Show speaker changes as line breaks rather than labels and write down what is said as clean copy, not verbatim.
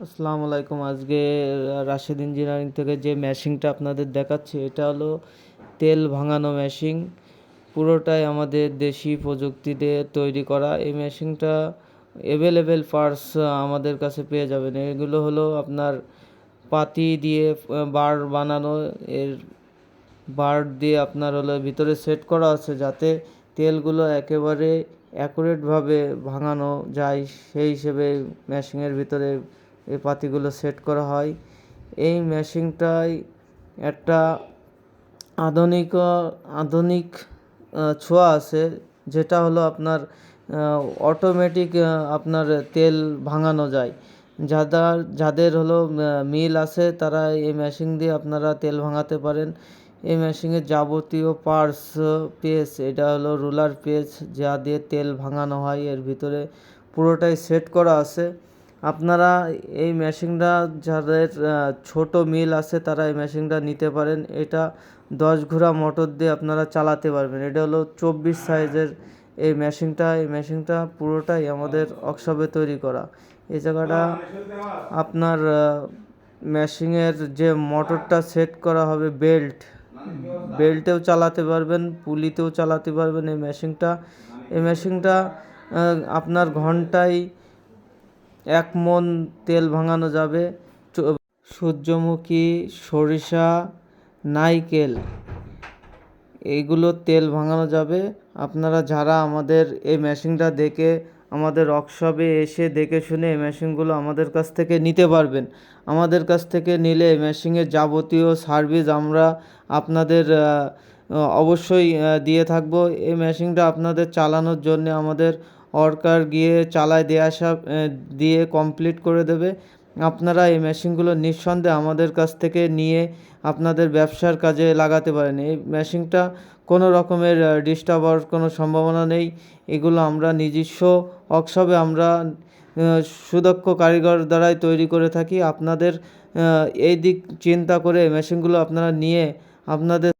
আসসালামু আলাইকুম। আজকে রাশেদ ইঞ্জিনিয়ারিং থেকে যে মেশিনটা আপনাদের দেখাচ্ছি, এটা হলো তেল ভাঙানো মেশিন। পুরোটাই আমাদের দেশি প্রযুক্তিতে তৈরি করা। এই মেশিনটা অ্যাভেলেবেল পার্টস আমাদের কাছে পেয়ে যাবেন। এগুলো হলো আপনার পাতি দিয়ে বার বানানো। এর বার দিয়ে আপনার হলো ভিতরে সেট করা আছে যাতে তেলগুলো একেবারে অ্যাকুরেটভাবে ভাঙানো যায়, সেই হিসেবে মেশিনের ভিতরে এই পাতিগুলো সেট করা হয়। এই মেশিনটায় একটা আধুনিক আধুনিক ছোঁয়া আছে, যেটা হলো আপনার অটোমেটিক আপনার তেল ভাঙানো যায়। যাদের হলো মিল আছে, তারা এই মেশিন দিয়ে আপনারা তেল ভাঙাতে পারেন। এই মেশিনের যাবতীয় পার্টস পেজ, এটা হলো রুলার পেজ, যা দিয়ে তেল ভাঙানো হয়। এর ভিতরে পুরোটাই সেট করা আছে। আপনারা এই মেশিনটা, যাদের ছোট মিল আছে, তারা এই মেশিনটা নিতে পারেন। এটা 10 ঘোড়া মোটর দিয়ে আপনারা চালাতে পারবেন। এটা হলো 24 সাইজের এই মেশিনটা পুরোটাই আমাদের ওয়ার্কশপে তৈরি করা। এই জায়গাটা আপনার মেশিনের যে মোটরটা সেট করা হবে, বেল্টেও চালাতে পারবেন, পুলিতেও চালাতে পারবেন। এই মেশিনটা আপনার ঘন্টায় 1 মণ তেল ভাঙানো যাবে। সূর্যমুখী, সরিষা, নারকেল, এইগুলো তেল ভাঙানো যাবে। আপনারা যারা আমাদের এই মেশিনটা দেখে আমাদের ওয়ার্কশপে এসে দেখে শুনে এই মেশিনগুলো আমাদের কাছ থেকে নিতে পারবেন। আমাদের কাছ থেকে নিলে এই মেশিনের যাবতীয় সার্ভিস আমরা আপনাদের অবশ্যই দিয়ে থাকবো। এই মেশিনটা আপনাদের চালানোর জন্য আমাদের ওয়ার্কার গিয়ে চালায় দিয়ে কমপ্লিট করে দেবে। আপনারা এই মেশিনগুলো নিঃসন্দেহে আমাদের কাছ থেকে নিয়ে আপনাদের ব্যবসার কাজে লাগাতে পারেন। এই মেশিনটা কোনো রকমের ডিস্টার্ব হওয়ার কোনো সম্ভাবনা নেই। এগুলো আমরা নিজস্ব ওয়ার্কশপে আমরা সুদক্ষ কারিগর দ্বারাই তৈরি করে থাকি। আপনাদের এই দিক চিন্তা করে মেশিনগুলো আপনারা নিয়ে আপনাদের